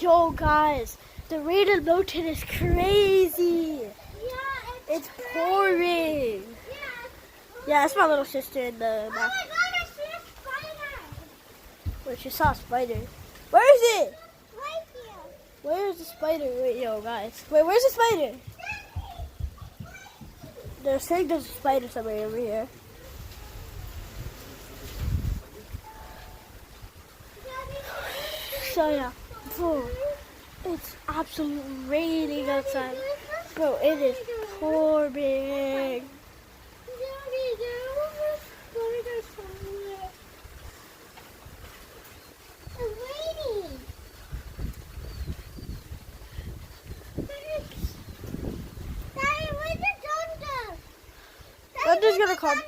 Yo, guys, the rain in Mountain is crazy. Yeah, It's pouring. Yeah, that's my little sister in the Oh back. my god, I see a spider. Wait, she saw a spider. Where is it? Right here. Where is the spider? Wait, yo, guys. Wait, where's the spider? They're saying there's a spider somewhere over here. So yeah, bro, it's absolutely raining outside. Bro, it is pouring. Thunder's gonna come.